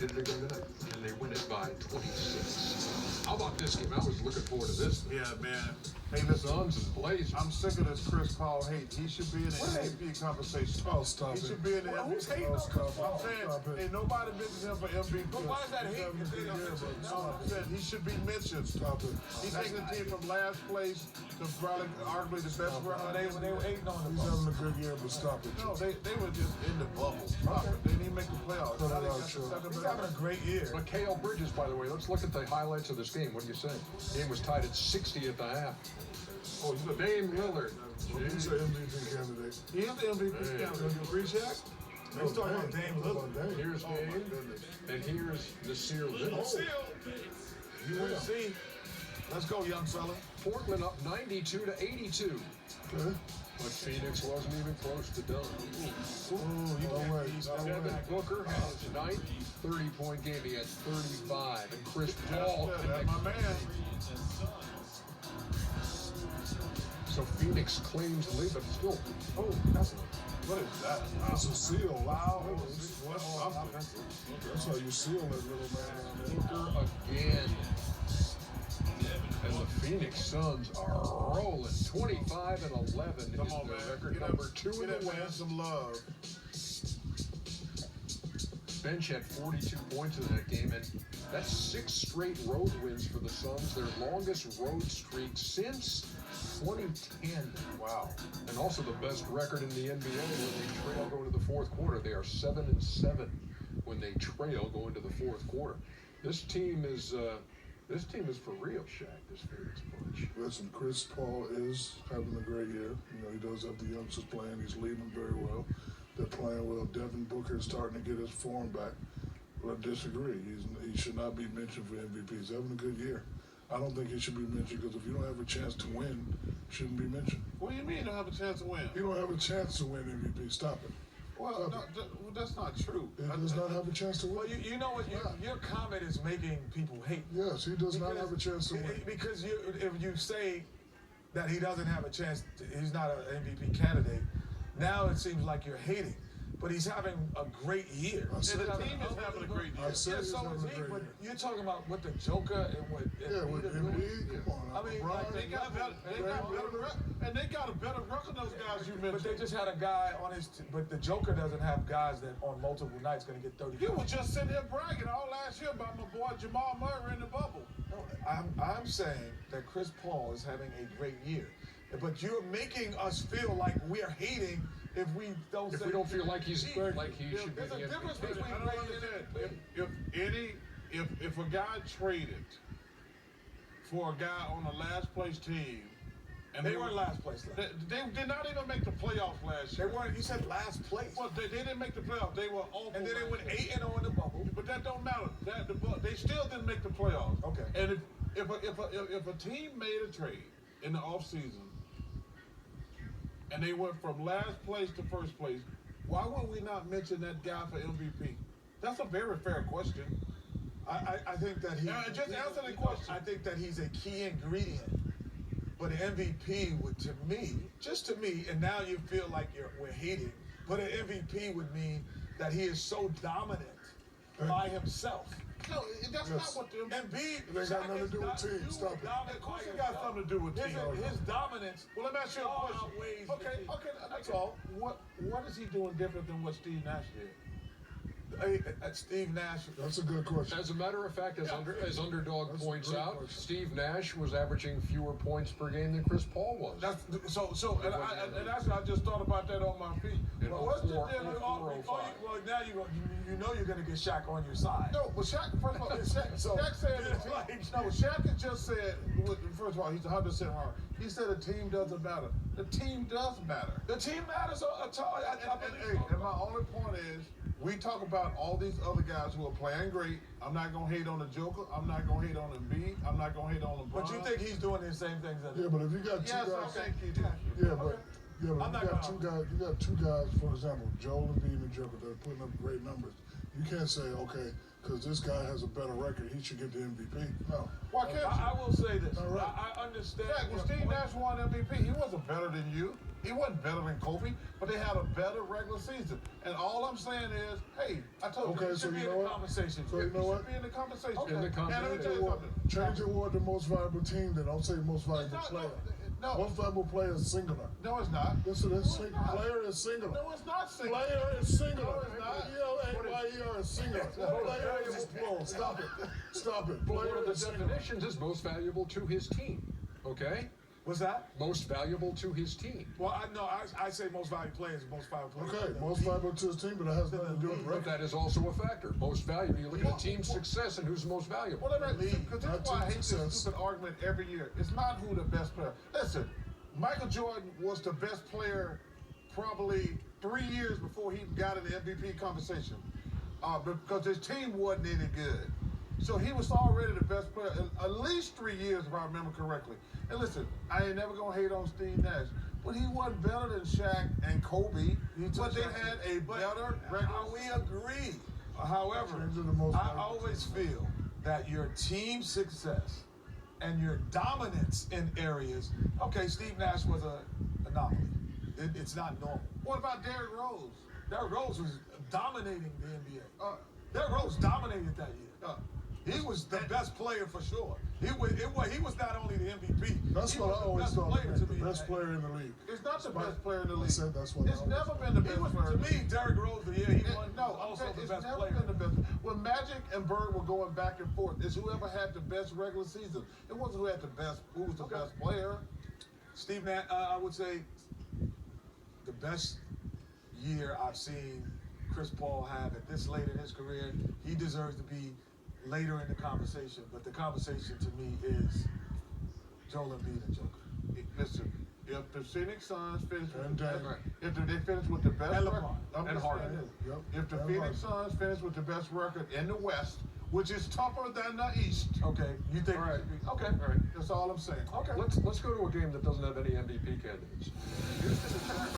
Did they go tonight? And they win it by 26. How about this game? I was looking forward to this. Yeah, man. Hey, listen, Suns and Blazers. I'm sick of this Chris Paul hate. He should be in the MVP conversation. Oh, stop He it. should be in the MVP. Who's hating on Chris Paul? I'm saying, ain't nobody mentioned him for MVP. But why is that hate if they don't mention him? No, I'm saying he should be mentioned. Stop it. He's taking the team from last place to probably arguably the best round. They were hating on him. He's having a good year, but stop it. No, they were just in the bubble. Stop it. They didn't make the playoffs. Cut it Now they out, got the Chuck. second He's best. having a great year. Mikal Bridges, by the way. Let's look at the highlights of this game. What do you say? Game was tied at 60 at the half. Oh, Dame Lillard. He's an MVP candidate. He is the MVP candidate. H.U.G.S. He's talking about Dame Lillard. Here's Dame, and here's Nasir Little. You will see. Let's go, young fella. Portland up 92 to 82. Okay. But Phoenix wasn't even close to done. No way. Devin Booker had his ninth 30-point game. He had 35. And Chris Paul. That's my man. So Phoenix claims the lead, but still. Oh, what is that? That's a seal. Wow. That's how you seal that little man. Booker again. And the Phoenix Suns are rolling. 25 and 11 Come is on, their man. record. Get Number up, 2 in get the that man West. some love. Bench had 42 points in that game, and that's 6 straight road wins for the Suns, their longest road streak since 2010. Wow. And also the best record in the NBA when they trail going to the fourth quarter. They are 7-7 when they trail going to the fourth quarter. This team is for real, Shaq. This Phoenix bunch. Listen, Chris Paul is having a great year. You know, he does have the youngsters playing. He's leading them very well. They're playing well. Devin Booker is starting to get his form back. But I disagree. He should not be mentioned for MVP. He's having a good year. I don't think he should be mentioned because if you don't have a chance to win, you shouldn't be mentioned. What do you mean you don't have a chance to win? You don't have a chance to win MVP. Stop it. Well, that's not true. He does not have a chance to Well, win. you know what? Your comment is making people hate. Yes, he does not have a chance to win. Because if you say that he doesn't have a chance, he's not an MVP candidate, now it seems like you're hating. But he's having a great year. I said The that. team is having a great year. I said he's so having is a he, great but year. you're talking about what the Joker and what Yeah, with Embiid, come on. I mean, LeBron, like, They got better, and they got a better record than those guys you but mentioned. they just had a guy on his. But the Joker doesn't have guys that on multiple nights going to get 30. You were just sitting here bragging all last year about my boy Jamal Murray in the bubble. No, I'm saying that Chris Paul is having a great year, but you're making us feel like we're hating if we don't. If we don't feel like he's like he should be There's a the difference MVP. between I don't understand. If a guy traded for a guy on a last place team, and They weren't last place. they did not even make the playoffs last They year. weren't. You said last place. Well, they didn't make the playoffs. They were awful. And then they went last year. 8-0 in the bubble. But that don't matter. They still didn't make the playoffs. Okay. And if a team made a trade in the offseason and they went from last place to first place, why would we not mention that guy for MVP? That's a very fair question. I think that he. Just answer the question. I think that he's a key ingredient. But an MVP would, to me, just to me, and now you feel like we're hating. But an MVP would mean that he is so dominant by himself. No, that's not what the Embiid, It ain't got nothing to do with team. Stop it. Of course it got something to do with team. His dominance. Well, let me ask you a question. Okay, that's all. What is he doing different than what Steve Nash did? Steve Nash. That's a good question. As a matter of fact, as Underdog That's a points great out, question. Steve Nash was averaging fewer points per game than Chris Paul was. And that's what I just thought about that on my feet. In Well, what's the 04, difference? 04, Well, now you know you're going to get Shaq on your side. No, but Shaq, first of all, Shaq said, Shaq had just said, first of all, he's 100% wrong. He said the team doesn't matter. The team does matter. The team matters. And my only point is, we talk about all these other guys who are playing great. I'm not going to hate on the Joker. I'm not going to hate on Embiid. I'm not going to hate on LeBron. But you think he's doing the same things that? Yeah, but if you got two Yes, I guys, think he did. but you got two guys, for example, Joel Embiid and Joker, that are putting up great numbers. You can't say, okay, because this guy has a better record, he should get the MVP. No. Why can't you? I will say this. All right. I understand. Jack, when your Steve point. Nash won MVP, he wasn't better than you. He wasn't better than Kobe, but they had a better regular season. And all I'm saying is, hey, I told you, Okay, it so should be you in know the what? conversation. So you know what? should be in the conversation. Okay. In the And let me tell you something. Change the award to most valuable team, then don't say most valuable not- player. no. Most valuable player is singular. No, it's not. Yes, it is. No, it's not. Player is singular. No, it's not singular. Player is singular. No, it's not. Player is singular. Player is plural. Stop it. Stop it. But one Player of the is singular. definitions is most valuable to his team. Okay? What's that? Most valuable to his team. Well, I say most valuable players, most valuable players. Okay, most valuable to his team, but that has nothing to do with But record. that is also a factor. Most valuable. You look at a team's success and who's most valuable. Whatever, because this is why I hate Success. this stupid argument every year. It's not who the best player. Listen, Michael Jordan was the best player probably 3 years before he got in the MVP conversation, because his team wasn't any good. So he was already the best player at least 3 years, if I remember correctly. And listen, I ain't never gonna hate on Steve Nash, but he wasn't better than Shaq and Kobe. But they had a better regular. We agree. However, Change it to most I valuable always team. feel that your team success and your dominance in areas. Okay, Steve Nash was an anomaly. It's not normal. What about Derrick Rose? Derrick Rose was dominating the NBA. Derrick Rose dominated that year. He was the best player for sure. He was not only the MVP. That's he what was I the always best thought. player to me. The best player in the league. It's not the best player in the league. said that's what It's I never always been the He best was, player. to me, Derrick Rose the year he won. No, also the it's best never player. been the best. When Magic and Bird were going back and forth, it's whoever had the best regular season. It wasn't who had the best. Who was the best player? Steve Nash, I would say the best year I've seen Chris Paul have at this late in his career. He deserves to be later in the conversation, but the conversation to me is Joel Embiid and Joker. Listen, if the Phoenix Suns finish And Dame. if they finish with the best And record, LeBron. I'm And just Harden. saying this. Yep. If the And Phoenix Harden. Suns finish with the best record in the West, which is tougher than the East, Okay, you think? All right. Okay. All right. that's all I'm saying. Okay. Let's go to a game that doesn't have any MVP candidates. Houston is